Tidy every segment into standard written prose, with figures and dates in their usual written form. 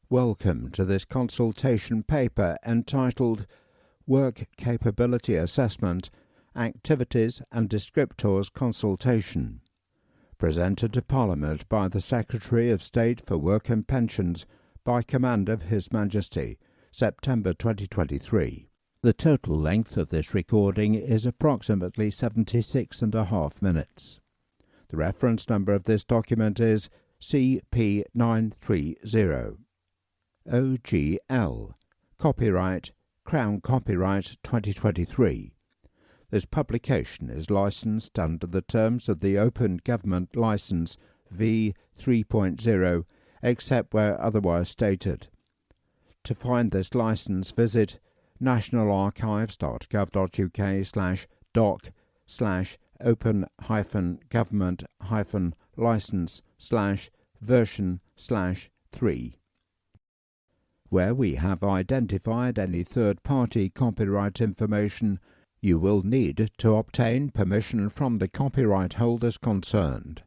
Welcome to this consultation paper entitled Work Capability Assessment, Activities and Descriptors Consultation, presented to Parliament by the Secretary of State for Work and Pensions by command of His Majesty, September 2023. The total length of this recording is approximately 76.5 minutes. The reference number of this document is CP930. OGL. Copyright Crown Copyright 2023. This publication is licensed under the terms of the Open Government License V 3.0, except where otherwise stated. To find this license, visit national.archive.uk/doc/open-government-license/version/3. Where we have identified any third-party copyright information, you will need to obtain permission from the copyright holders concerned.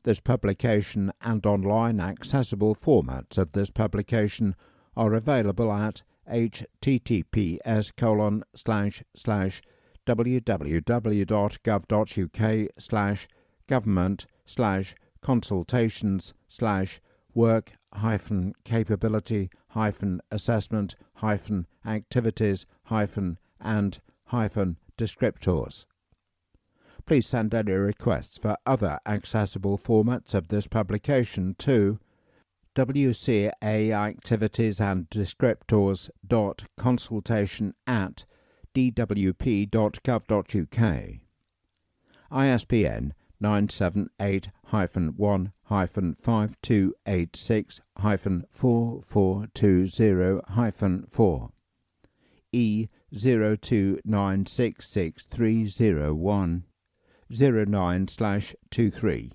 This publication and online accessible formats of this publication are available at https://www.gov.uk/government/consultations/work-capability-assessment-and-descriptors. Please send any requests for other accessible formats of this publication to WCA Activities and Descriptors.consultation@dwp.gov.uk. ISBN 978-1-5286-4420-4 E029663010 09/23.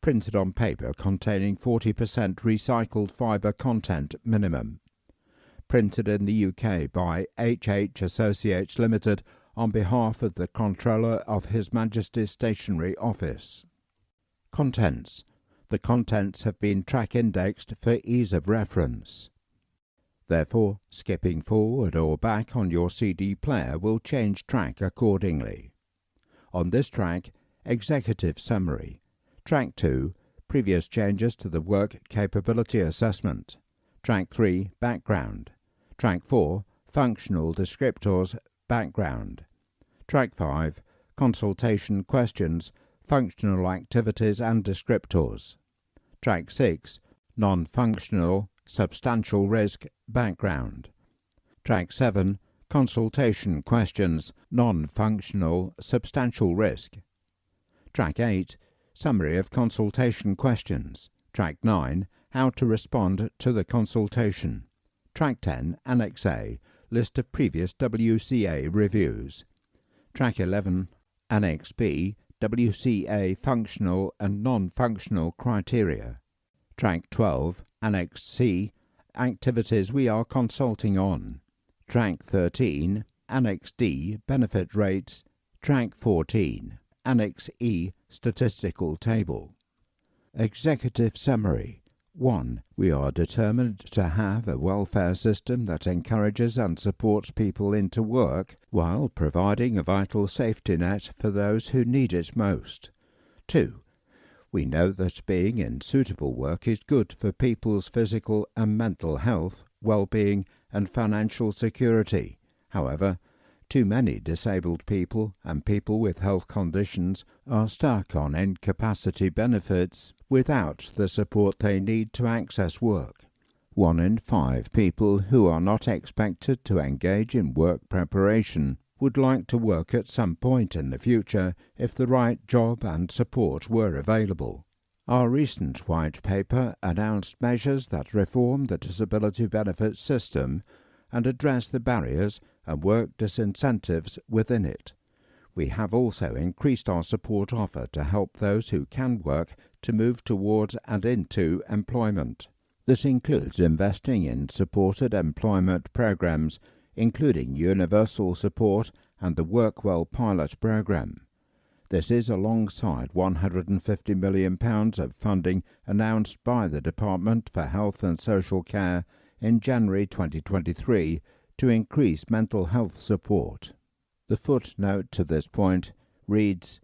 Printed on paper containing 40% recycled fibre content minimum. Printed in the UK by H.H. Associates Limited on behalf of the Controller of His Majesty's Stationery Office. Contents. The contents have been track-indexed for ease of reference. Therefore, skipping forward or back on your CD player will change track accordingly. On this track, Executive Summary. Track 2, Previous Changes to the Work Capability Assessment. Track 3, Background. Track 4, Functional Descriptors, Background. Track 5, Consultation Questions, Functional Activities and Descriptors. Track 6, Non-Functional, Substantial Risk, Background. Track 7, Consultation Questions, Non-Functional, Substantial Risk. Track 8, Summary of Consultation Questions. Track 9, How to Respond to the Consultation. Track 10, Annex A, List of Previous WCA Reviews. Track 11, Annex B, WCA Functional and Non-Functional Criteria. Track 12, Annex C, Activities we are consulting on. Track 13, Annex D, Benefit Rates. Track 14, Annex E, Statistical Table. Executive Summary. 1. We are determined to have a welfare system that encourages and supports people into work while providing a vital safety net for those who need it most. 2. We know that being in suitable work is good for people's physical and mental health, well-being and financial security. However, too many disabled people and people with health conditions are stuck on incapacity benefits without the support they need to access work. 1 in 5 people who are not expected to engage in work preparation would like to work at some point in the future if the right job and support were available. Our recent white paper announced measures that reform the disability benefits system and address the barriers and work disincentives within it. We have also increased our support offer to help those who can work to move towards and into employment. This includes investing in supported employment programs, including universal support and the WorkWell pilot program. This is alongside £150 million of funding announced by the Department for Health and Social Care in January 2023 to increase mental health support. The footnote to this point reads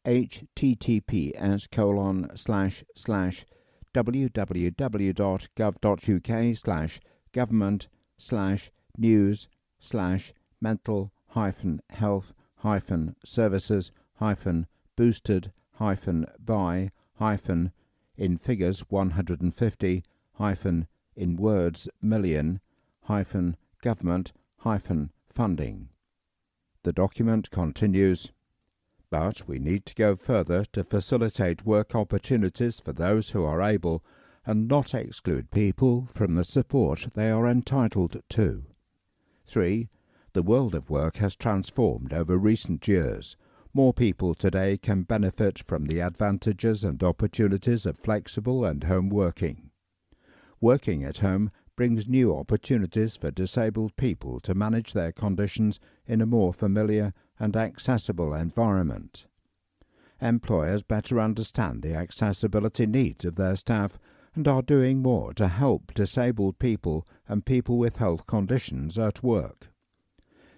https://www.gov.uk/government/news/mental-health-services-by-in figures 150-in words million-government-funding. The document continues, but we need to go further to facilitate work opportunities for those who are able and not exclude people from the support they are entitled to. 3. The world of work has transformed over recent years. More people today can benefit from the advantages and opportunities of flexible and home working. Working at home brings new opportunities for disabled people to manage their conditions in a more familiar and accessible environment. Employers better understand the accessibility needs of their staff and are doing more to help disabled people and people with health conditions at work.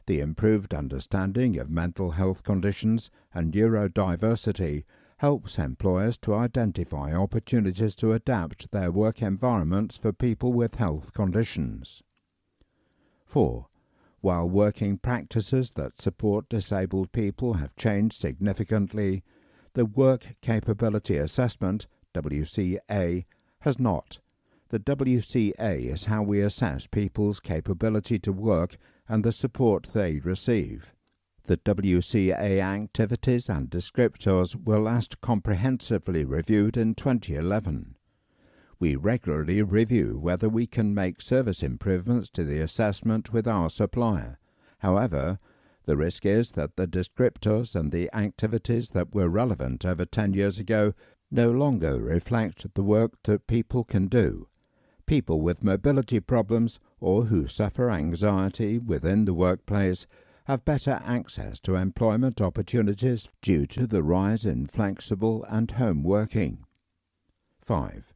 The improved understanding of mental health conditions and neurodiversity helps employers to identify opportunities to adapt their work environments for people with health conditions. 4. While working practices that support disabled people have changed significantly, the Work Capability Assessment, WCA, has not. The WCA is how we assess people's capability to work and the support they receive. The WCA activities and descriptors were last comprehensively reviewed in 2011. We regularly review whether we can make service improvements to the assessment with our supplier. However, the risk is that the descriptors and the activities that were relevant over 10 years ago no longer reflect the work that people can do. People with mobility problems or who suffer anxiety within the workplace have better access to employment opportunities due to the rise in flexible and home working. 5.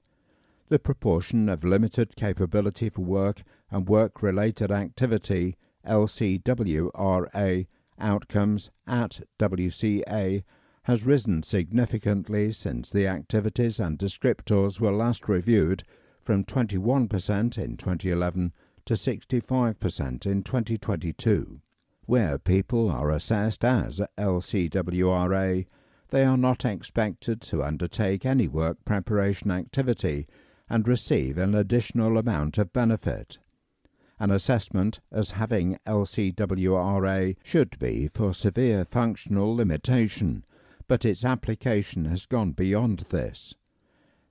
The proportion of limited capability for work and work-related activity LCWRA outcomes at WCA has risen significantly since the activities and descriptors were last reviewed, from 21% in 2011 to 65% in 2022. Where people are assessed as LCWRA, they are not expected to undertake any work preparation activity and receive an additional amount of benefit. An assessment as having LCWRA should be for severe functional limitation, but its application has gone beyond this.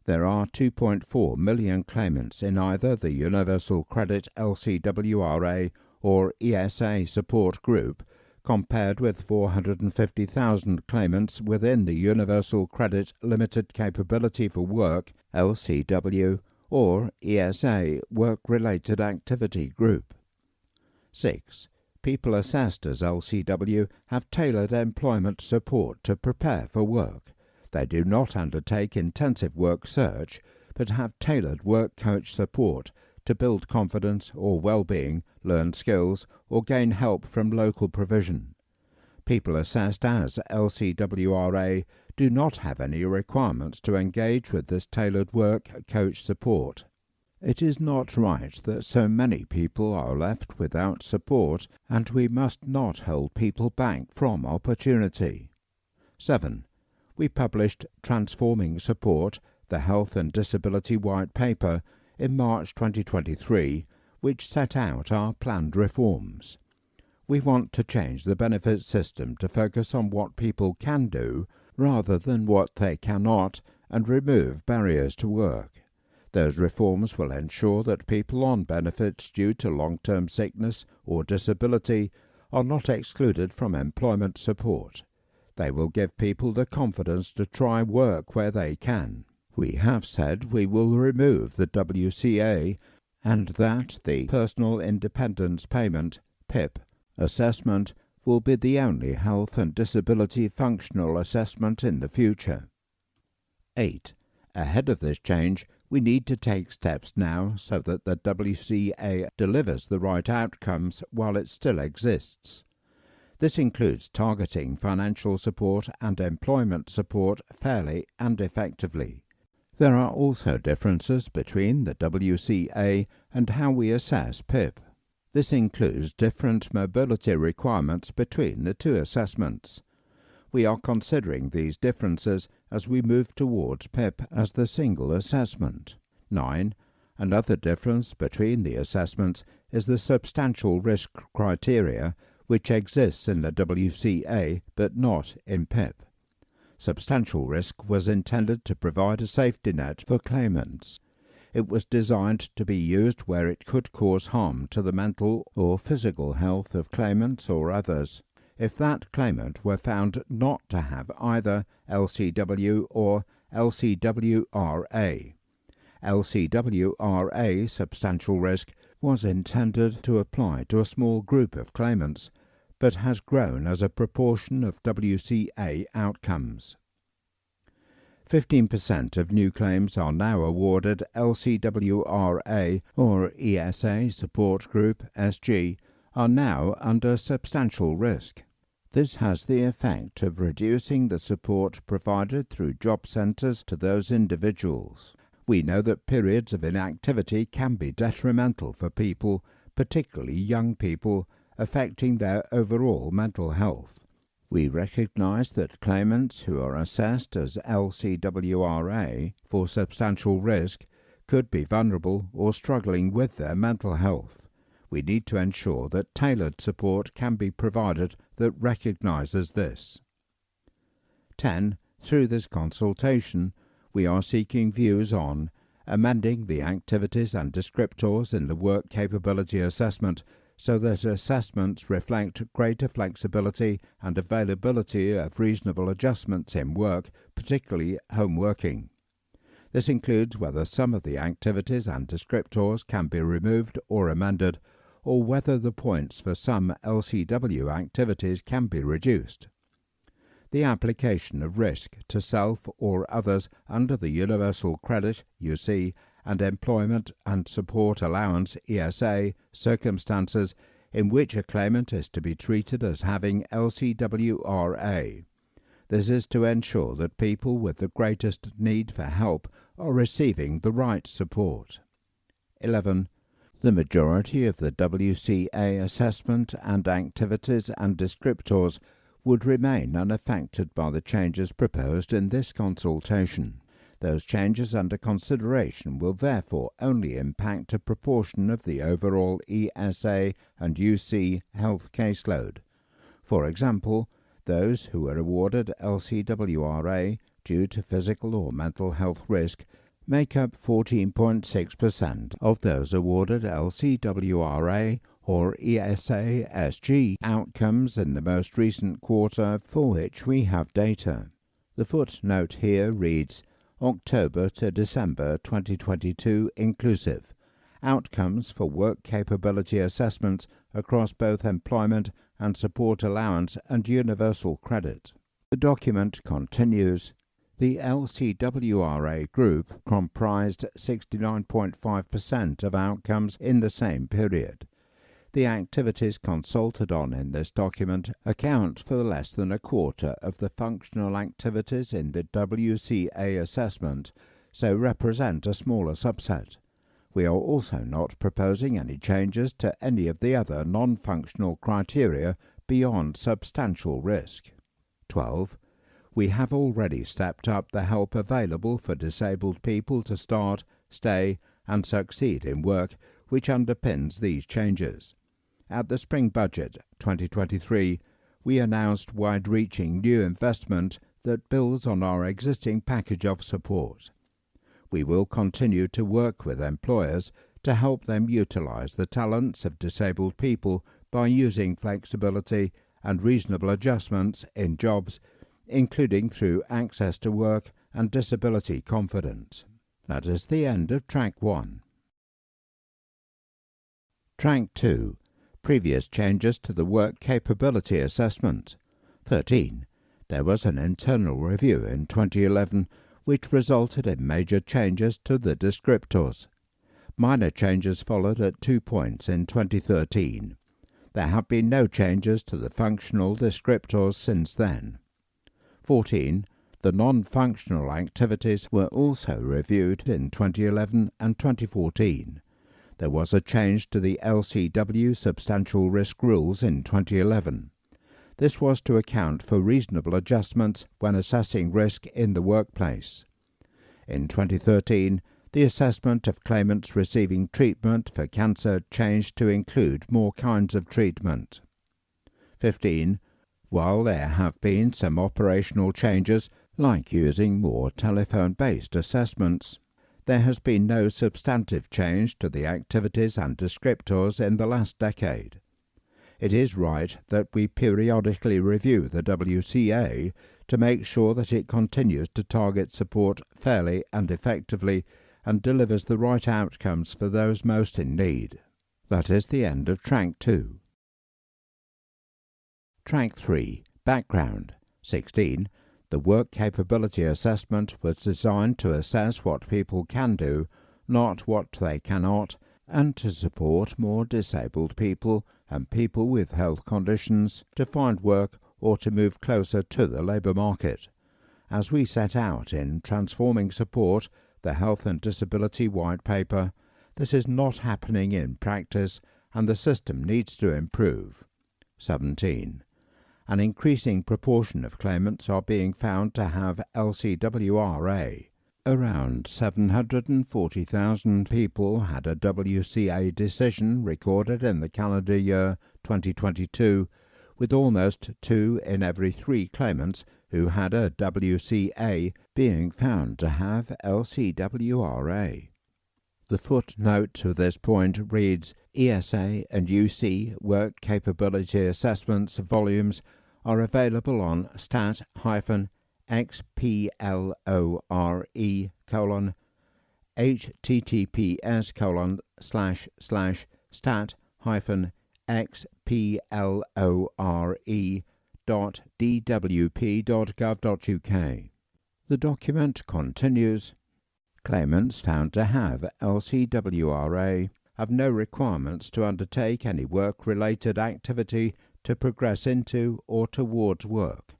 There are 2.4 million claimants in either the Universal Credit LCWRA or ESA support group, compared with 450,000 claimants within the Universal Credit Limited Capability for Work LCW or ESA work-related activity group. 6. People assessed as LCW have tailored employment support to prepare for work. They do not undertake intensive work search, but have tailored work coach support to build confidence or well-being, learn skills, or gain help from local provision. People assessed as LCWRA do not have any requirements to engage with this tailored work coach support. It is not right that so many people are left without support, and we must not hold people back from opportunity. 7. We published Transforming Support, the Health and Disability White Paper, in March 2023, which set out our planned reforms. We want to change the benefit system to focus on what people can do rather than what they cannot, and remove barriers to work. Those reforms will ensure that people on benefits due to long-term sickness or disability are not excluded from employment support. They will give people the confidence to try work where they can. We have said we will remove the WCA and that the Personal Independence Payment (PIP) assessment will be the only health and disability functional assessment in the future. 8. Ahead of this change, we need to take steps now so that the WCA delivers the right outcomes while it still exists. This includes targeting financial support and employment support fairly and effectively. There are also differences between the WCA and how we assess PIP. This includes different mobility requirements between the two assessments. We are considering these differences as we move towards PIP as the single assessment. 9. Another difference between the assessments is the substantial risk criteria, which exists in the WCA but not in PIP. Substantial risk was intended to provide a safety net for claimants. It was designed to be used where it could cause harm to the mental or physical health of claimants or others, if that claimant were found not to have either LCW or LCWRA. LCWRA substantial risk was intended to apply to a small group of claimants, but has grown as a proportion of WCA outcomes. 15% of new claims are now awarded LCWRA or ESA Support Group SG are now under substantial risk. This has the effect of reducing the support provided through job centres to those individuals. We know that periods of inactivity can be detrimental for people, particularly young people, affecting their overall mental health. We recognise that claimants who are assessed as LCWRA for substantial risk could be vulnerable or struggling with their mental health. We need to ensure that tailored support can be provided that recognises this. 10. Through this consultation, we are seeking views on amending the activities and descriptors in the work capability assessment so that assessments reflect greater flexibility and availability of reasonable adjustments in work, particularly home working. This includes whether some of the activities and descriptors can be removed or amended, or whether the points for some LCW activities can be reduced. The application of risk to self or others under the Universal Credit (UC) and Employment and Support Allowance (ESA) circumstances in which a claimant is to be treated as having LCWRA. This is to ensure that people with the greatest need for help are receiving the right support. 11. The majority of the WCA assessment and activities and descriptors would remain unaffected by the changes proposed in this consultation. Those changes under consideration will therefore only impact a proportion of the overall ESA and UC health caseload. For example, those who were awarded LCWRA due to physical or mental health risk make up 14.6% of those awarded LCWRA or ESA SG outcomes in the most recent quarter for which we have data. The footnote here reads October to December 2022 inclusive. Outcomes for work capability assessments across both employment and support allowance and universal credit. The document continues. The LCWRA group comprised 69.5% of outcomes in the same period. The activities consulted on in this document account for less than a quarter of the functional activities in the WCA assessment, so represent a smaller subset. We are also not proposing any changes to any of the other non-functional criteria beyond substantial risk. 12. We have already stepped up the help available for disabled people to start, stay, and succeed in work, which underpins these changes. At the Spring Budget 2023, we announced wide-reaching new investment that builds on our existing package of support. We will continue to work with employers to help them utilize the talents of disabled people by using flexibility and reasonable adjustments in jobs, including through access to work and disability confidence. That is the end of Track 1. Track 2. Previous changes to the work capability assessment. 13. There was an internal review in 2011 which resulted in major changes to the descriptors. Minor changes followed at 2 points in 2013. There have been no changes to the functional descriptors since then. 14. The non-functional activities were also reviewed in 2011 and 2014. There was a change to the LCW substantial risk rules in 2011. This was to account for reasonable adjustments when assessing risk in the workplace. In 2013, the assessment of claimants receiving treatment for cancer changed to include more kinds of treatment. 15. While there have been some operational changes, like using more telephone-based assessments, there has been no substantive change to the activities and descriptors in the last decade. It is right that we periodically review the WCA to make sure that it continues to target support fairly and effectively and delivers the right outcomes for those most in need. That is the end of Track 2. Track 3. Background. 16. The work capability assessment was designed to assess what people can do, not what they cannot, and to support more disabled people and people with health conditions to find work or to move closer to the labour market. As we set out in Transforming Support, the Health and Disability White Paper, this is not happening in practice and the system needs to improve. 17. An increasing proportion of claimants are being found to have LCWRA. Around 740,000 people had a WCA decision recorded in the calendar year 2022, with almost 2 in every 3 claimants who had a WCA being found to have LCWRA. The footnote to this point reads, ESA and UC Work Capability Assessments volumes are available on stat-hippolyte.xplore.dwp.gov.uk. The document continues. Claimants found to have LCWRA have no requirements to undertake any work-related activity to progress into or towards work.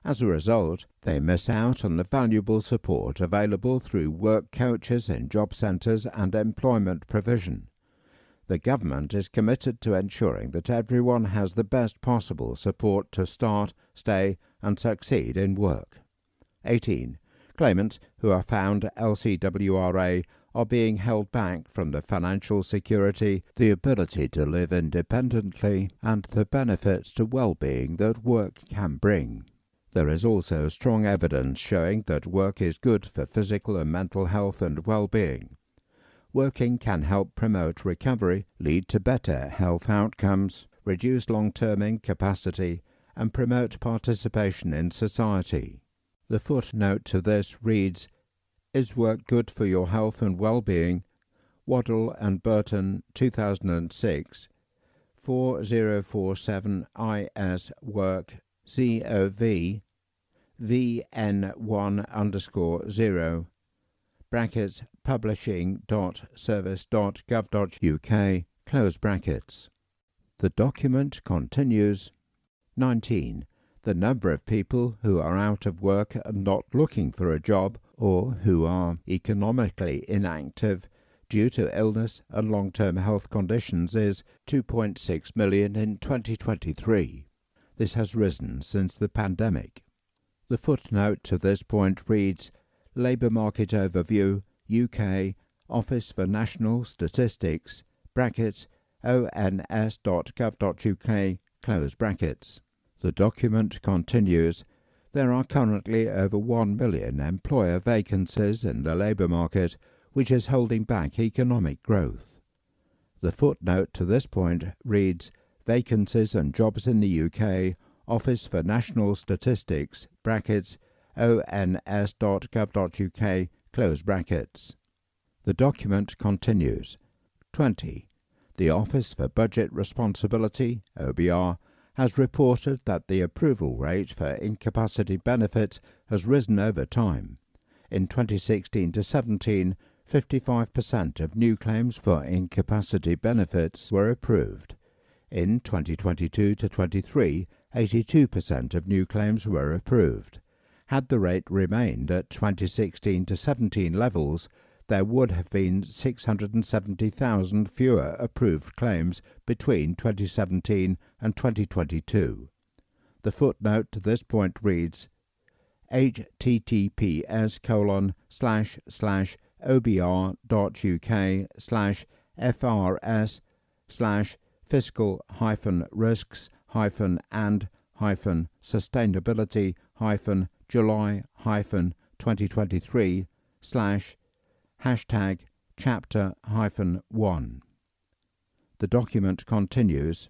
As a result, they miss out on the valuable support available through work coaches in job centres and employment provision. The government is committed to ensuring that everyone has the best possible support to start, stay and succeed in work. 18. Claimants who are found LCWRA are being held back from the financial security, the ability to live independently, and the benefits to well-being that work can bring. There is also strong evidence showing that work is good for physical and mental health and well-being. Working can help promote recovery, lead to better health outcomes, reduce long-term incapacity, and promote participation in society. The footnote to this reads, Is work good for your health and well-being? Waddell and Burton, 2006, 4047 IS Work COV VN1_0 brackets publishing.service.gov.uk close brackets. The document continues. 19. The number of people who are out of work and not looking for a job or who are economically inactive due to illness and long-term health conditions is 2.6 million in 2023. This has risen since the pandemic. The footnote to this point reads, Labour Market Overview, UK, Office for National Statistics, brackets, ons.gov.uk, close brackets. The document continues, there are currently over 1 million employer vacancies in the labour market, which is holding back economic growth. The footnote to this point reads, Vacancies and Jobs in the UK, Office for National Statistics, brackets, ons.gov.uk, close brackets. The document continues. 20. The Office for Budget Responsibility, OBR, has reported that the approval rate for incapacity benefits has risen over time. In 2016 to 17, 55% of new claims for incapacity benefits were approved. In 2022 to 23, 82% of new claims were approved. Had the rate remained at 2016 to 17 levels, there would have been 670,000 fewer approved claims between 2017 and 2022. The footnote to this point reads, https://obr.uk/frs/fiscal-risk-and-July-2023/ #chapter-1. The document continues.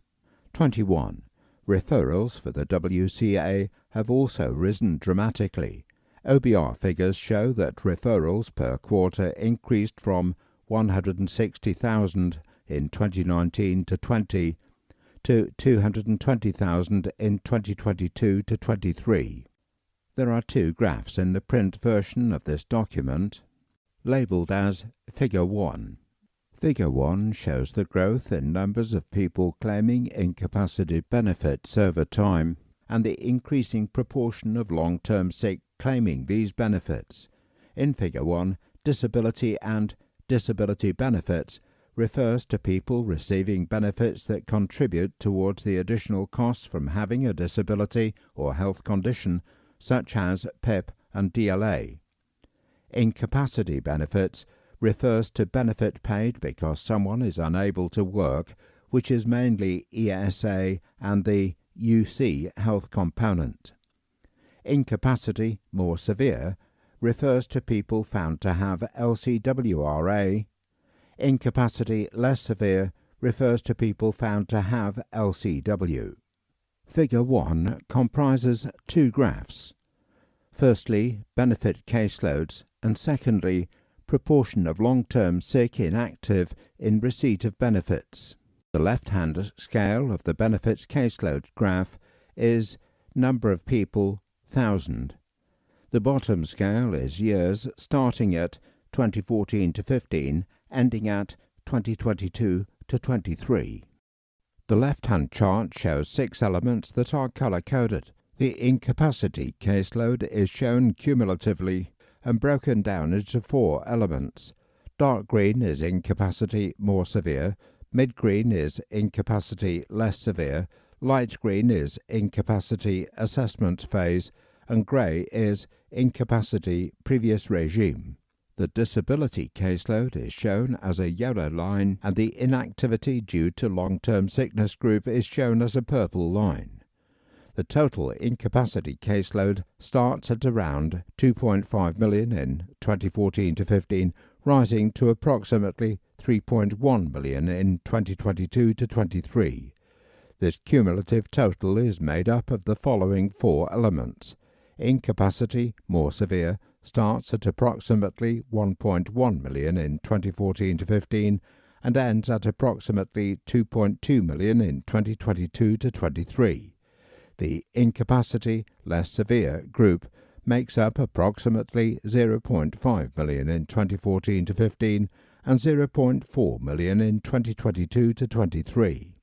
21. Referrals for the WCA have also risen dramatically. OBR figures show that referrals per quarter increased from 160,000 in 2019 to 20 to 220,000 in 2022 to 23. There are two graphs in the print version of this document, labelled as Figure 1. Figure 1 shows the growth in numbers of people claiming incapacity benefits over time and the increasing proportion of long-term sick claiming these benefits. In Figure 1, disability and disability benefits refers to people receiving benefits that contribute towards the additional costs from having a disability or health condition such as PIP and DLA. Incapacity benefits refers to benefit paid because someone is unable to work, which is mainly ESA and the UC health component. Incapacity, more severe, refers to people found to have LCWRA. Incapacity, less severe, refers to people found to have LCW. Figure 1 comprises two graphs. Firstly, benefit caseloads, and secondly, proportion of long-term sick inactive in receipt of benefits. The left-hand scale of the benefits caseload graph is number of people, 1,000. The bottom scale is years starting at 2014 to 15, ending at 2022 to 23. The left-hand chart shows 6 elements that are color-coded. The incapacity caseload is shown cumulatively and broken down into 4 elements. Dark green is incapacity more severe, mid-green is incapacity less severe, light green is incapacity assessment phase, and grey is incapacity previous regime. The disability caseload is shown as a yellow line and the inactivity due to long-term sickness group is shown as a purple line. The total incapacity caseload starts at around 2.5 million in 2014 to 15, rising to approximately 3.1 million in 2022 to 23. This cumulative total is made up of the following 4 elements. Incapacity, more severe, starts at approximately 1.1 million in 2014 to 15 and ends at approximately 2.2 million in 2022 to 23. The incapacity, less severe group makes up approximately 0.5 million in 2014 to 15 and 0.4 million in 2022 to 23.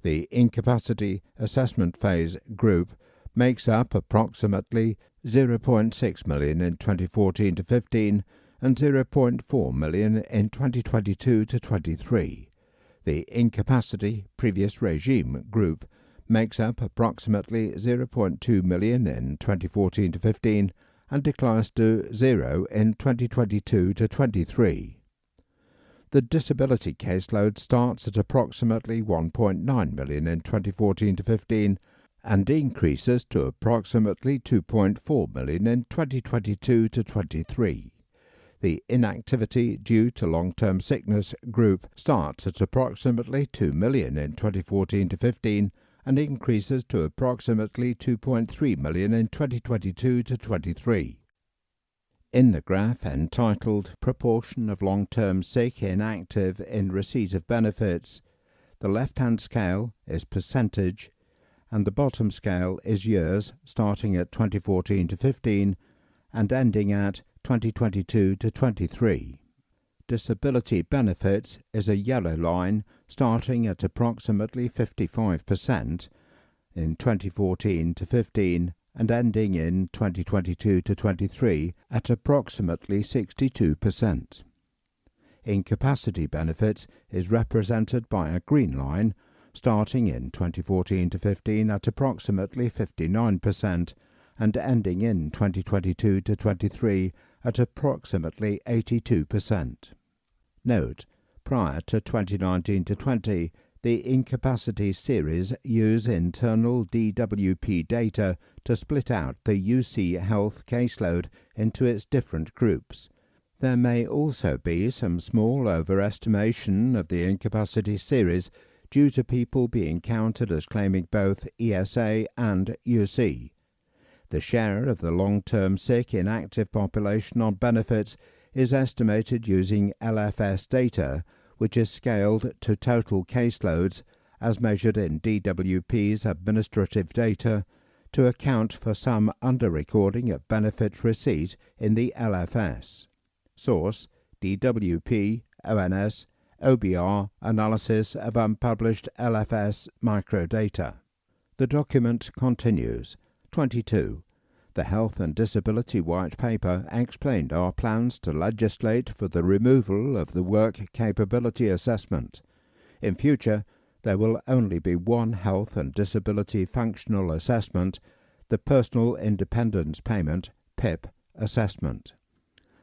The incapacity assessment phase group makes up approximately 0.6 million in 2014 to 15 and 0.4 million in 2022 to 23. The incapacity previous regime group makes up approximately 0.2 million in 2014 to 15 and declines to 0 in 2022 to 23. The disability caseload starts at approximately 1.9 million in 2014 to 15 and increases to approximately 2.4 million in 2022 to 23. The inactivity due to long-term sickness group starts at approximately 2 million in 2014 to 15 and increases to approximately 2.3 million in 2022 to 23. In the graph entitled Proportion of Long-Term Sick Inactive in Receipt of Benefits, The left-hand scale is percentage and the bottom scale is years starting at 2014 to 15 and ending at 2022 to 23. Disability benefits is a yellow line starting at approximately 55% in 2014 to 15 and ending in 2022 to 23 at approximately 62%. Incapacity benefits is represented by a green line starting in 2014 to 15 at approximately 59% and ending in 2022 to 23 at approximately 82%. Note, prior to 2019 to 20, the incapacity series use internal DWP data to split out the UC Health caseload into its different groups. There may also be some small overestimation of the incapacity series due to people being counted as claiming both ESA and UC. The share of the long-term sick inactive population on benefits is estimated using LFS data, which is scaled to total caseloads as measured in DWP's administrative data to account for some under-recording of benefit receipt in the LFS. Source: DWP, ONS, OBR analysis of unpublished LFS microdata. The document continues. 22. The Health and Disability White Paper explained our plans to legislate for the removal of the Work Capability Assessment. In future, there will only be one Health and Disability Functional Assessment, the Personal Independence Payment (PIP) assessment.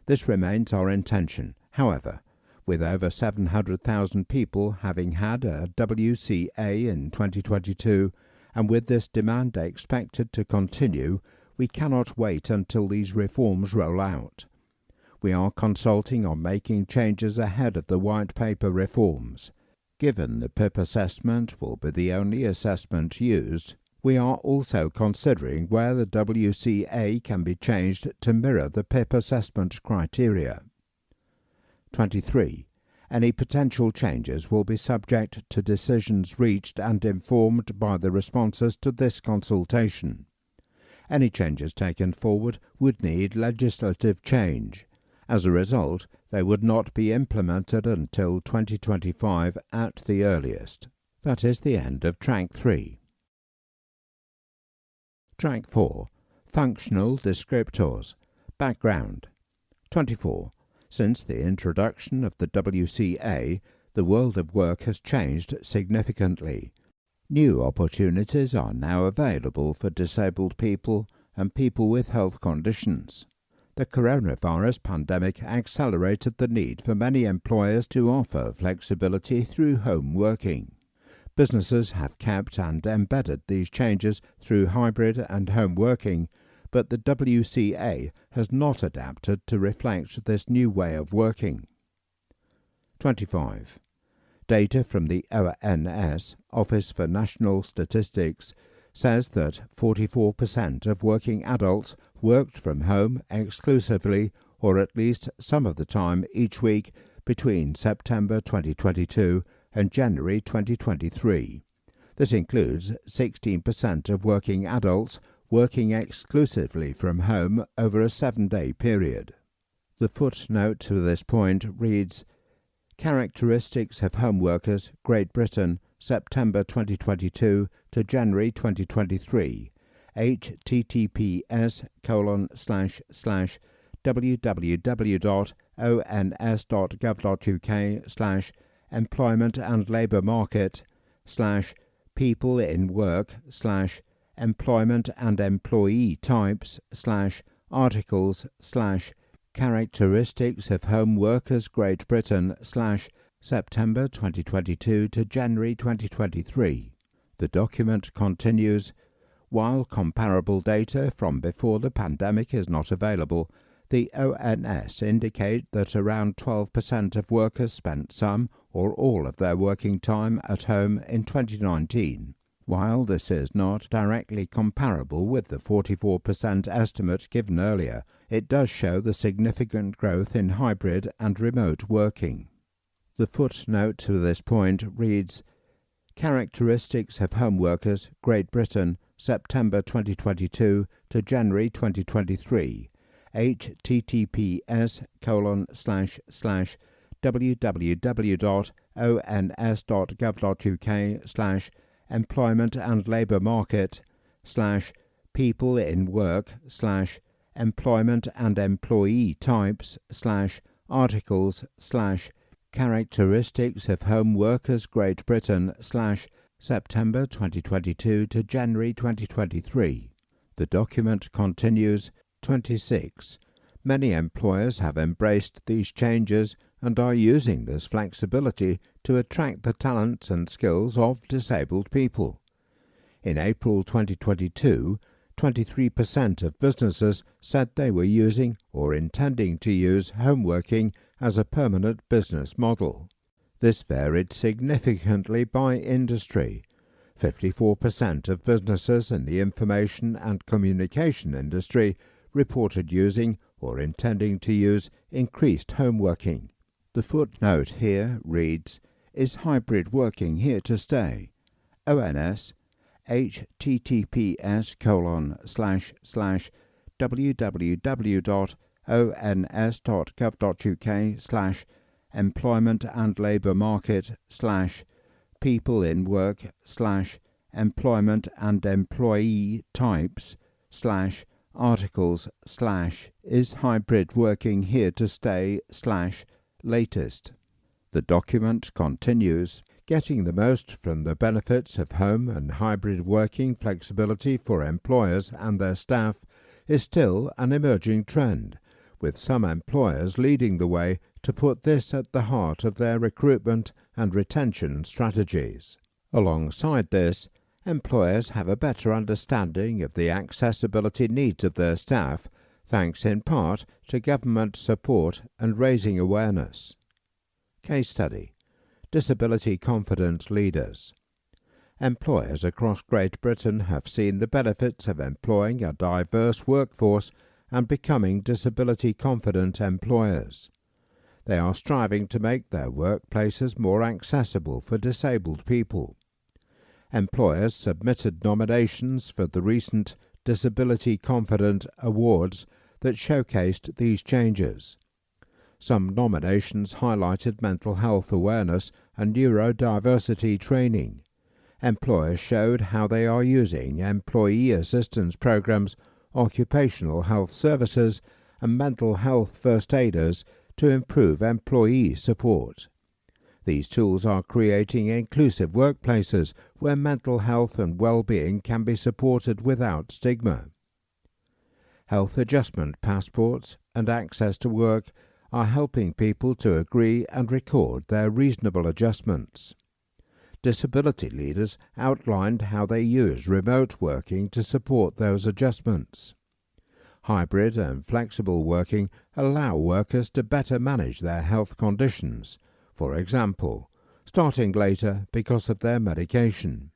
This remains our intention. However, with over 700,000 people having had a WCA in 2022, and with this demand expected to continue, we cannot wait until these reforms roll out. We are consulting on making changes ahead of the White Paper reforms. Given the PIP assessment will be the only assessment used, we are also considering where the WCA can be changed to mirror the PIP assessment criteria. 23. Any potential changes will be subject to decisions reached and informed by the responses to this consultation. Any changes taken forward would need legislative change. As a result, they would not be implemented until 2025 at the earliest. That is the end of Track 3. Track 4. Functional Descriptors. Background. 24. Since the introduction of the WCA, the world of work has changed significantly. New opportunities are now available for disabled people and people with health conditions. The coronavirus pandemic accelerated the need for many employers to offer flexibility through home working. Businesses have kept and embedded these changes through hybrid and home working, but the WCA has not adapted to reflect this new way of working. 25. Data from the ONS, Office for National Statistics, says that 44% of working adults worked from home exclusively or at least some of the time each week between September 2022 and January 2023. This includes 16% of working adults working exclusively from home over a 7-day period. The footnote to this point reads, Characteristics of home workers, Great Britain, September 2022 to January 2023, https://www.ons.gov.uk/employment and labour market/people in work/ employment and employee types /articles characteristics of home workers Great Britain September 2022 to January 2023. The document continues, while comparable data from before the pandemic is not available, the ONS indicate that around 12% of workers spent some or all of their working time at home in 2019. While this is not directly comparable with the 44% estimate given earlier, it does show the significant growth in hybrid and remote working. The footnote to this point reads, Characteristics of Home Workers, Great Britain, September 2022 to January 2023. https://www.ons.gov.uk/employment and labour market/people in work/employment and employee types/articles/characteristics of Home Workers Great Britain /September 2022 to January 2023. The document continues. 26. Many employers have embraced these changes and are using this flexibility to attract the talents and skills of disabled people. In April 2022, 23% of businesses said they were using or intending to use home working as a permanent business model. This varied significantly by industry. 54% of businesses in the information and communication industry reported using or intending to use increased home working. The footnote here reads, "Is hybrid working here to stay?" ONS https://www.ons.gov.uk/employment and labour market/people in work/employment and employee types/articles/is hybrid working here to stay/latest. The document continues. Getting the most from the benefits of home and hybrid working flexibility for employers and their staff is still an emerging trend, with some employers leading the way to put this at the heart of their recruitment and retention strategies. Alongside this, employers have a better understanding of the accessibility needs of their staff, thanks in part to government support and raising awareness. Case study: Disability Confident Leaders. Employers across Great Britain have seen the benefits of employing a diverse workforce and becoming disability confident employers. They are striving to make their workplaces more accessible for disabled people. Employers submitted nominations for the recent Disability Confident Awards that showcased these changes. Some nominations highlighted mental health awareness and neurodiversity training. Employers showed how they are using employee assistance programs, occupational health services, and mental health first aiders to improve employee support. These tools are creating inclusive workplaces where mental health and well-being can be supported without stigma. Health adjustment passports and access to work are helping people to agree and record their reasonable adjustments. Disability leaders outlined how they use remote working to support those adjustments. Hybrid and flexible working allow workers to better manage their health conditions, for example, starting later because of their medication.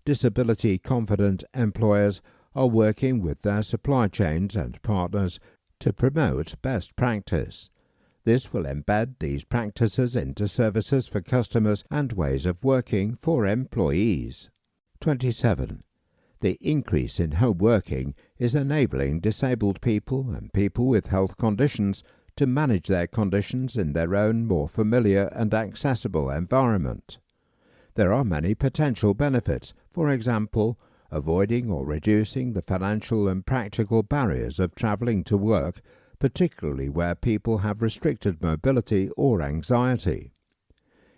Disability-confident employers are working with their supply chains and partners to promote best practice. This will embed these practices into services for customers and ways of working for employees. 27. The increase in home working is enabling disabled people and people with health conditions to manage their conditions in their own more familiar and accessible environment. There are many potential benefits, for example, avoiding or reducing the financial and practical barriers of travelling to work, particularly where people have restricted mobility or anxiety.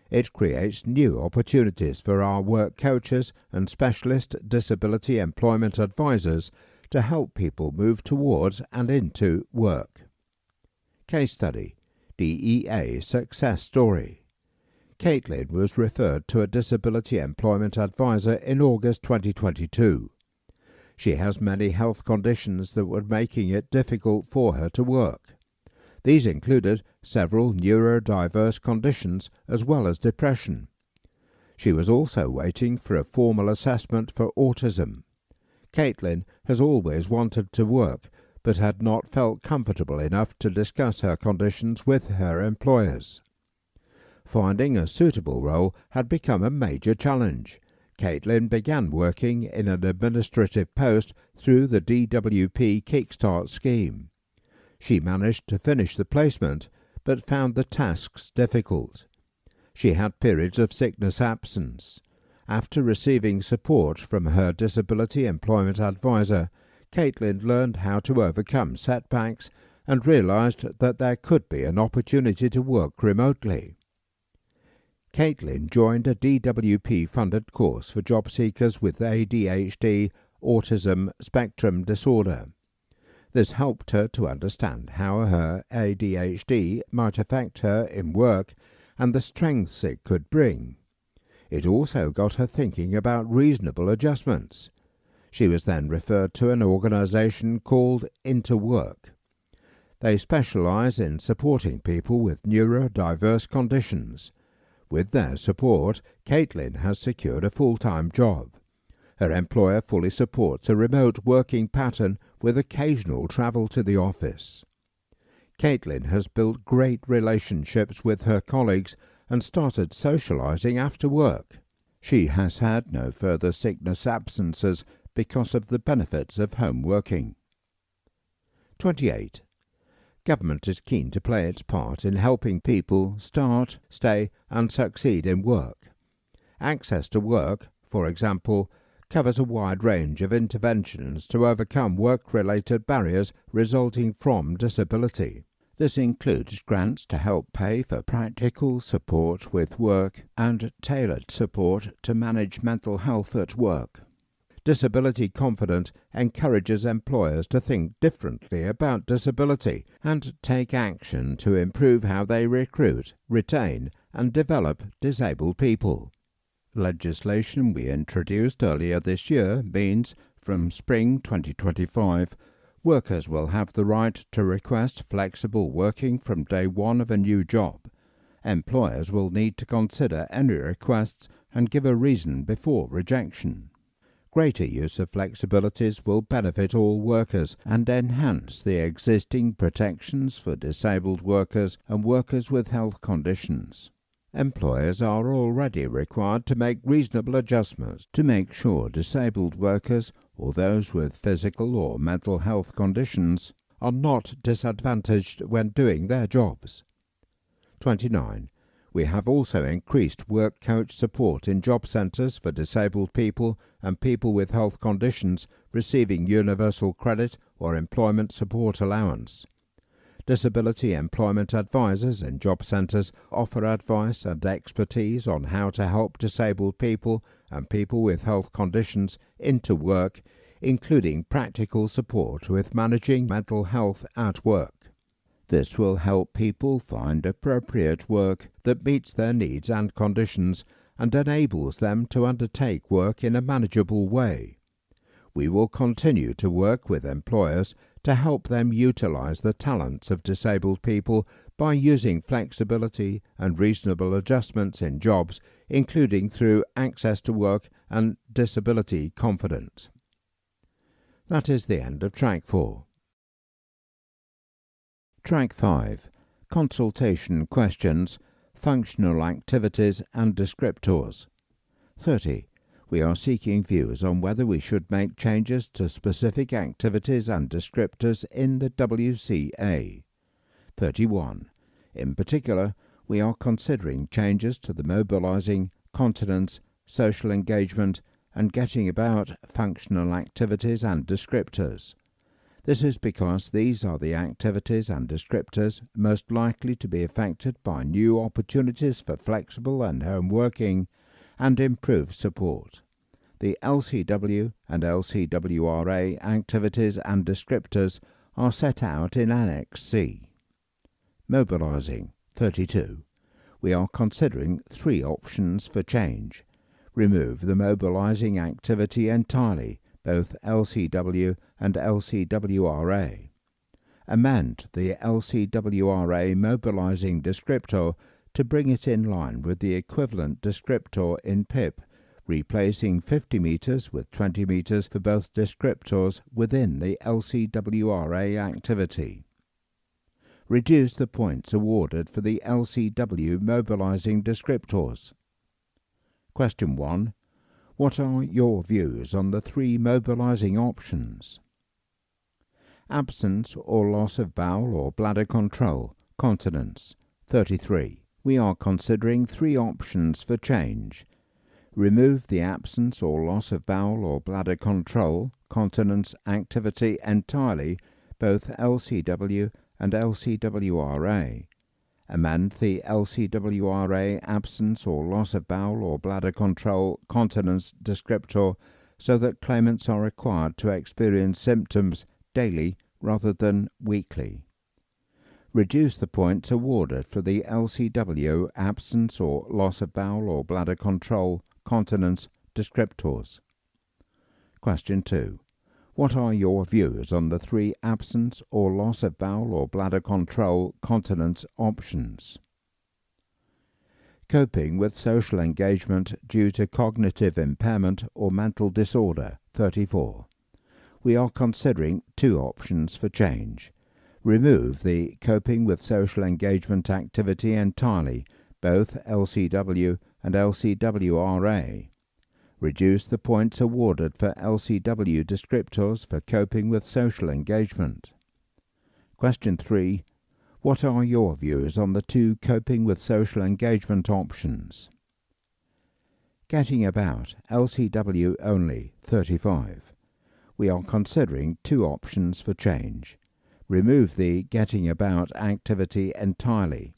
It creates new opportunities for our work coaches and specialist disability employment advisors to help people move towards and into work. Case study: DEA success story. Caitlin was referred to a disability employment advisor in August 2022. She has many health conditions that were making it difficult for her to work. These included several neurodiverse conditions as well as depression. She was also waiting for a formal assessment for autism. Caitlin has always wanted to work, but had not felt comfortable enough to discuss her conditions with her employers. Finding a suitable role had become a major challenge. Caitlin began working in an administrative post through the DWP Kickstart scheme. She managed to finish the placement, but found the tasks difficult. She had periods of sickness absence. After receiving support from her disability employment advisor, Caitlin learned how to overcome setbacks and realized that there could be an opportunity to work remotely. Caitlin joined a DWP-funded course for job seekers with ADHD, autism spectrum disorder. This helped her to understand how her ADHD might affect her in work and the strengths it could bring. It also got her thinking about reasonable adjustments. She was then referred to an organization called Interwork. They specialize in supporting people with neurodiverse conditions. With their support, Caitlin has secured a full-time job. Her employer fully supports a remote working pattern with occasional travel to the office. Caitlin has built great relationships with her colleagues and started socializing after work. She has had no further sickness absences because of the benefits of home working. 28. Government is keen to play its part in helping people start, stay and succeed in work. Access to work, for example, covers a wide range of interventions to overcome work-related barriers resulting from disability. This includes grants to help pay for practical support with work and tailored support to manage mental health at work. Disability Confident encourages employers to think differently about disability and take action to improve how they recruit, retain, and develop disabled people. Legislation we introduced earlier this year means, from spring 2025, workers will have the right to request flexible working from day one of a new job. Employers will need to consider any requests and give a reason before rejection. Greater use of flexibilities will benefit all workers and enhance the existing protections for disabled workers and workers with health conditions. Employers are already required to make reasonable adjustments to make sure disabled workers or those with physical or mental health conditions are not disadvantaged when doing their jobs. 29. We have also increased work coach support in job centres for disabled people and people with health conditions receiving universal credit or employment support allowance. Disability employment advisors in job centres offer advice and expertise on how to help disabled people and people with health conditions into work, including practical support with managing mental health at work. This will help people find appropriate work that meets their needs and conditions and enables them to undertake work in a manageable way. We will continue to work with employers to help them utilize the talents of disabled people by using flexibility and reasonable adjustments in jobs, including through access to work and disability confidence. That is the end of Track 4. Track 5. Consultation questions, functional activities and descriptors. 30. We are seeking views on whether we should make changes to specific activities and descriptors in the WCA. 31. In particular, we are considering changes to the mobilizing, continence, social engagement, and getting about functional activities and descriptors. This is because these are the activities and descriptors most likely to be affected by new opportunities for flexible and home working and improved support. The LCW and LCWRA activities and descriptors are set out in Annex C. Mobilizing. 32. We are considering 3 options for change. Remove the mobilizing activity entirely, both LCW and LCWRA. Amend the LCWRA mobilizing descriptor to bring it in line with the equivalent descriptor in PIP, replacing 50 meters with 20 meters for both descriptors within the LCWRA activity. Reduce the points awarded for the LCW mobilising descriptors. Question 1. What are your views on the 3 mobilising options? Absence or loss of bowel or bladder control, continence, 33. We are considering 3 options for change. Remove the absence or loss of bowel or bladder control, continence activity entirely, both LCW and LCWRA. Amend the LCWRA absence or loss of bowel or bladder control continence descriptor so that claimants are required to experience symptoms daily rather than weekly. Reduce the points awarded for the LCW absence or loss of bowel or bladder control continence descriptors. Question 2. What are your views on the 3 absence or loss of bowel or bladder control continence options? Coping with social engagement due to cognitive impairment or mental disorder, 34. We are considering 2 options for change. Remove the coping with social engagement activity entirely, both LCW and LCWRA. Reduce the points awarded for LCW descriptors for coping with social engagement. Question 3. What are your views on the 2 coping with social engagement options? Getting about, LCW only, 35. We are considering 2 options for change. Remove the getting about activity entirely.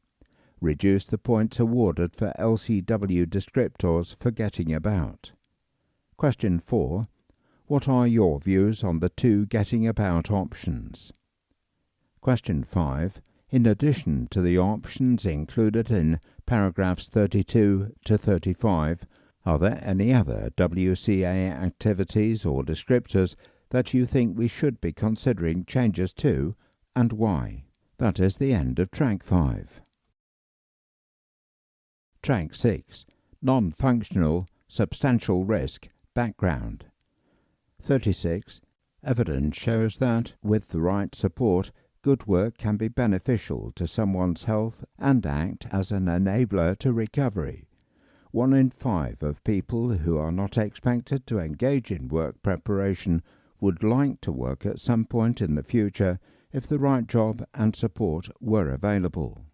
Reduce the points awarded for LCW descriptors for getting about. Question 4. What are your views on the 2 getting about options? Question 5. In addition to the options included in paragraphs 32 to 35, are there any other WCA activities or descriptors that you think we should be considering changes to, and why? That is the end of Track 5. Track 6. Non-functional, substantial risk, background. 36. Evidence shows that, with the right support, good work can be beneficial to someone's health and act as an enabler to recovery. 1 in 5 of people who are not expected to engage in work preparation would like to work at some point in the future if the right job and support were available.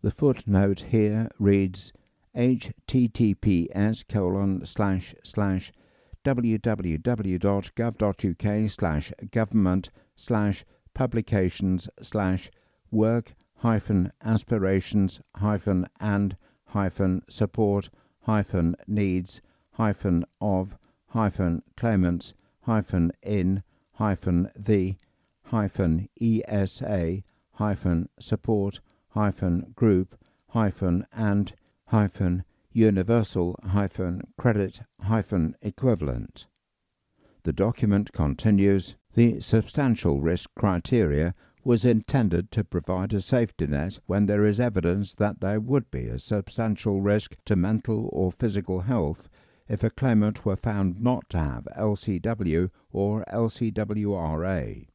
The footnote here reads https://www.gov.uk/government/publications/work-esa-support-in-esa-credit-equivalent. The document continues, the substantial risk criteria was intended to provide a safety net when there is evidence that there would be a substantial risk to mental or physical health if a claimant were found not to have LCW or LCWRA.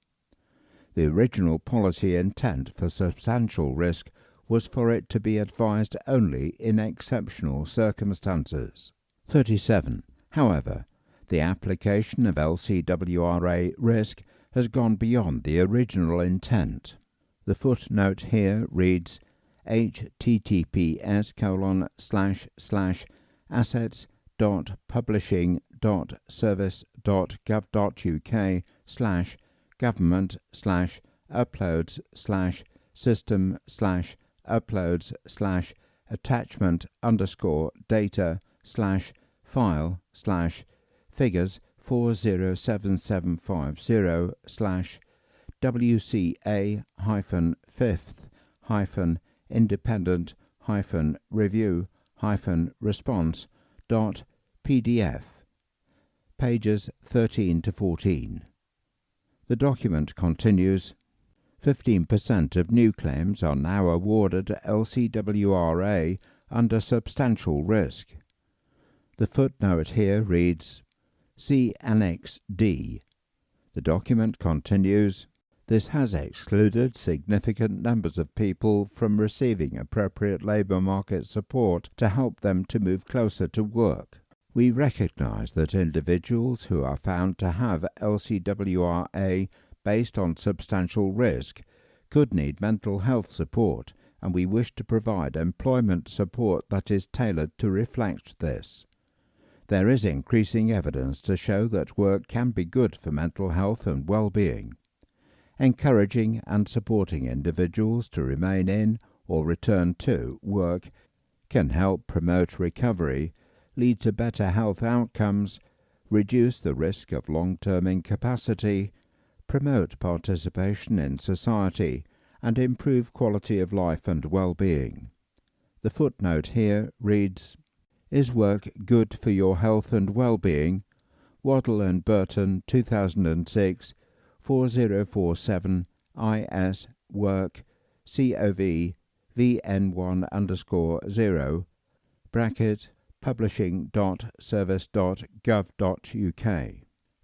The original policy intent for substantial risk was for it to be advised only in exceptional circumstances. 37. However, the application of LCWRA risk has gone beyond the original intent. The footnote here reads https://assets.publishing.service.gov.uk/government/uploads/figures40775/wc-file/figures/fifth-independent-review-response.pdf. Pages 13 to 14. The document continues, 15% of new claims are now awarded LCWRA under substantial risk. The footnote here reads, see Annex D. The document continues, This has excluded significant numbers of people from receiving appropriate labour market support to help them to move closer to work. We recognise that individuals who are found to have LCWRA based on substantial risk could need mental health support, and we wish to provide employment support that is tailored to reflect this. There is increasing evidence to show that work can be good for mental health and well-being. Encouraging and supporting individuals to remain in or return to work can help promote recovery, lead to better health outcomes, reduce the risk of long-term incapacity, promote participation in society, and improve quality of life and well-being. The footnote here reads, "Is work good for your health and well-being?" Waddle and Burton, 2006, 4047 IS Work COV VN1_0 bracket publishing.service.gov.uk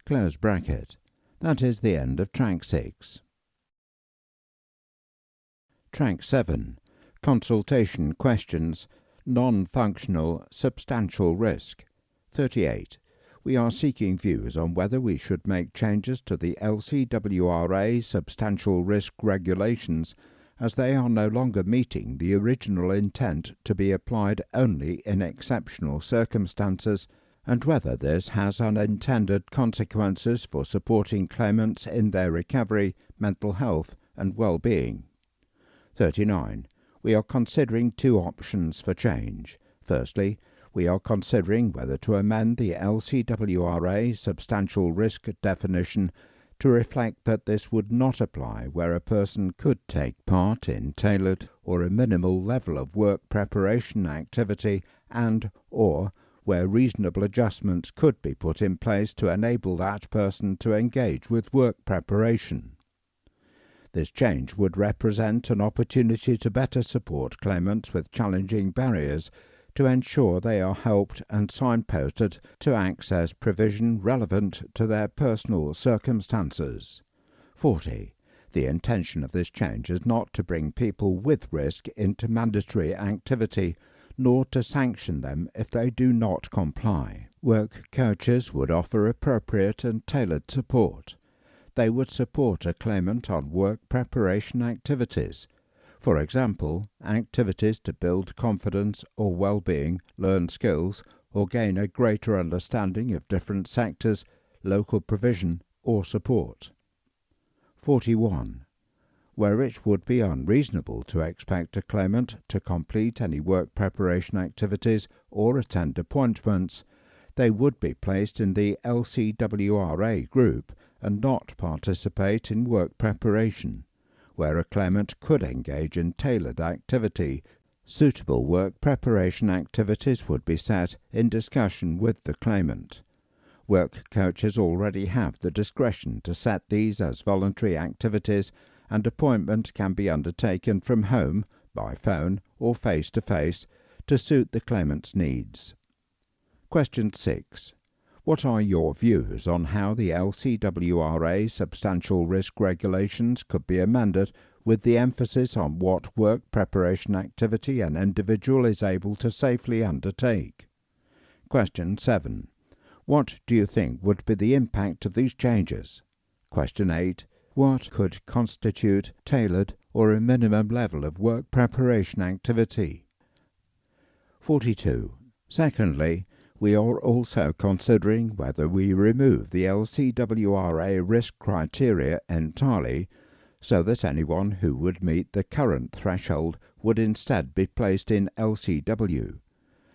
close bracket. That is the end of Track 6. Track 7. Consultation Questions. Non-functional substantial risk. 38. We are seeking views on whether we should make changes to the LCWRA substantial risk regulations, as they are no longer meeting the original intent to be applied only in exceptional circumstances, and whether this has unintended consequences for supporting claimants in their recovery, mental health, and well-being. 39. We are considering two options for change. Firstly, we are considering whether to amend the LCWRA substantial risk definition to reflect that this would not apply where a person could take part in tailored or a minimal level of work preparation activity and or where reasonable adjustments could be put in place to enable that person to engage with work preparation. This change would represent an opportunity to better support claimants with challenging barriers to ensure they are helped and signposted to access provision relevant to their personal circumstances. 40. The intention of this change is not to bring people with risk into mandatory activity, nor to sanction them if they do not comply. Work coaches would offer appropriate and tailored support. They would support a claimant on work preparation activities. For example, activities to build confidence or well-being, learn skills, or gain a greater understanding of different sectors, local provision, or support. 41. Where it would be unreasonable to expect a claimant to complete any work preparation activities or attend appointments, they would be placed in the LCWRA group and not participate in work preparation. Where a claimant could engage in tailored activity, suitable work preparation activities would be set in discussion with the claimant. Work coaches already have the discretion to set these as voluntary activities, and appointment can be undertaken from home, by phone, or face-to-face to suit the claimant's needs. Question 6. What are your views on how the LCWRA substantial risk regulations could be amended with the emphasis on what work preparation activity an individual is able to safely undertake? Question 7. What do you think would be the impact of these changes? Question 8. What could constitute tailored or a minimum level of work preparation activity? 42. Secondly, we are also considering whether we remove the LCWRA risk criteria entirely, so that anyone who would meet the current threshold would instead be placed in LCW.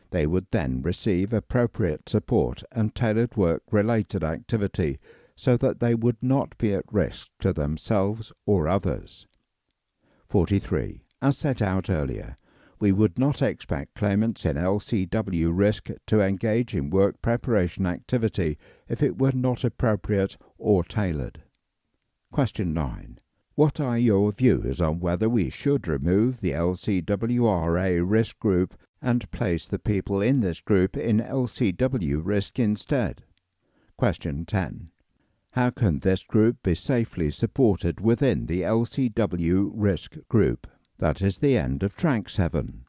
They would then receive appropriate support and tailored work-related activity, so that they would not be at risk to themselves or others. 43. As set out earlier, we would not expect claimants in LCW risk to engage in work preparation activity if it were not appropriate or tailored. Question 9. What are your views on whether we should remove the LCWRA risk group and place the people in this group in LCW risk instead? Question 10. How can this group be safely supported within the LCW risk group? That is the end of Track 7.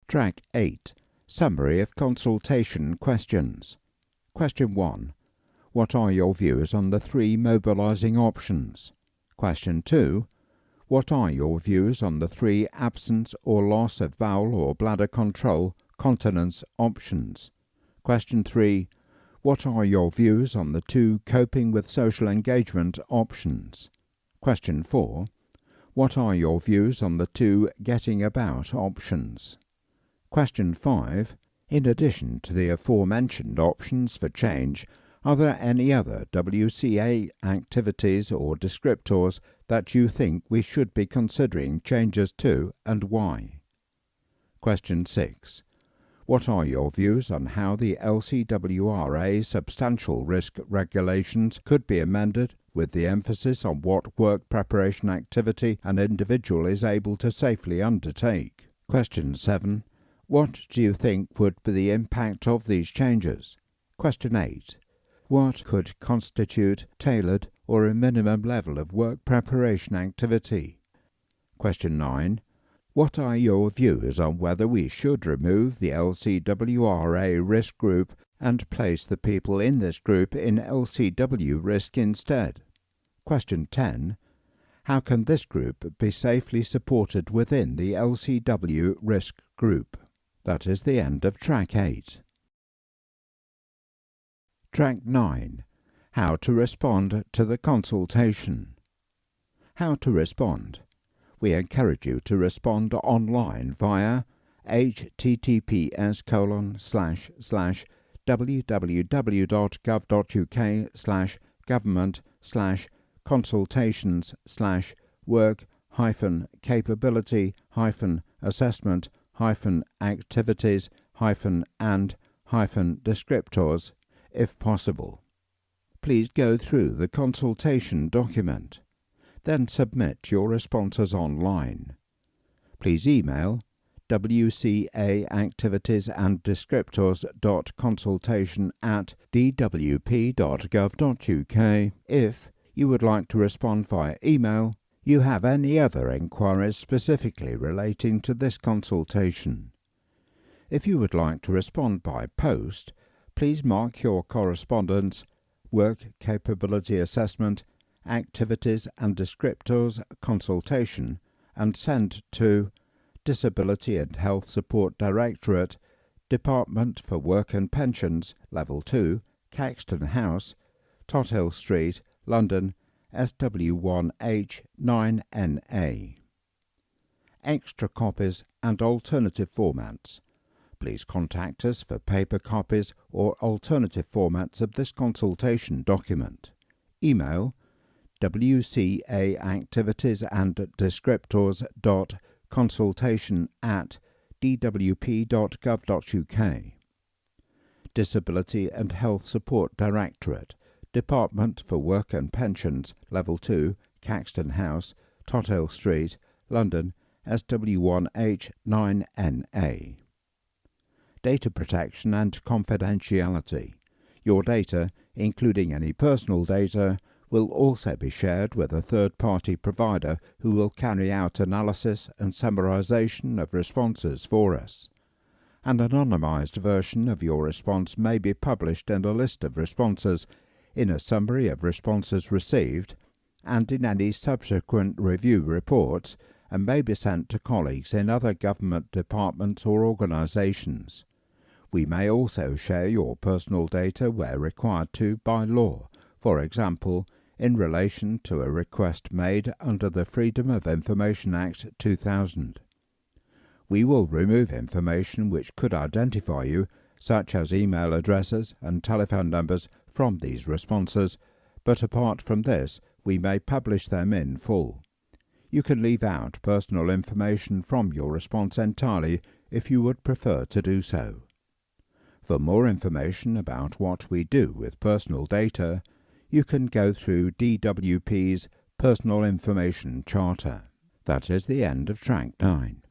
Track 8. Summary of consultation questions. Question 1. What are your views on the 3 mobilizing options? Question 2. What are your views on the 3 absence or loss of bowel or bladder control continence options? Question 3. What are your views on the 2 coping with social engagement options? Question 4. What are your views on the 2 getting about options? Question 5. In addition to the aforementioned options for change, are there any other WCA activities or descriptors that you think we should be considering changes to and why? Question 6. What are your views on how the LCWRA substantial risk regulations could be amended with the emphasis on what work preparation activity an individual is able to safely undertake? Question 7. What do you think would be the impact of these changes? Question 8. What could constitute tailored or a minimum level of work preparation activity? Question 9. What are your views on whether we should remove the LCWRA risk group and place the people in this group in LCW risk instead? Question 10. How can this group be safely supported within the LCW risk group? That is the end of Track 8. Track 9. How to respond to the consultation. How to respond. We encourage you to respond online via https://www.gov.uk/government/consultations/work-capability-assessment-and-descriptors if possible. Please go through the consultation document. Then submit your responses online. Please email wcaactivities&descriptors.consultation@dwp.gov.uk if you would like to respond via email, you have any other inquiries specifically relating to this consultation. If you would like to respond by post, please mark your correspondence Work Capability Assessment, Activities and Descriptors Consultation and send to Disability and Health Support Directorate, Department for Work and Pensions, Level 2, Caxton House, Tothill Street, London, SW1H 9NA. Extra copies and alternative formats. Please contact us for paper copies or alternative formats of this consultation document. Email wcaactivities&descriptors.consultation@dwp.gov.uk. Disability and Health Support Directorate, Department for Work and Pensions, Level 2, Caxton House, Tothill Street, London, SW1H 9NA. Data protection and confidentiality. Your data, including any personal data, will also be shared with a third-party provider who will carry out analysis and summarization of responses for us. An anonymized version of your response may be published in a list of responses, in a summary of responses received, and in any subsequent review reports, and may be sent to colleagues in other government departments or organizations. We may also share your personal data where required to by law, for example, in relation to a request made under the Freedom of Information Act 2000. We will remove information which could identify you, such as email addresses and telephone numbers, from these responses, but apart from this, we may publish them in full. You can leave out personal information from your response entirely if you would prefer to do so. For more information about what we do with personal data, you can go through DWP's Personal Information Charter. That is the end of Track 9.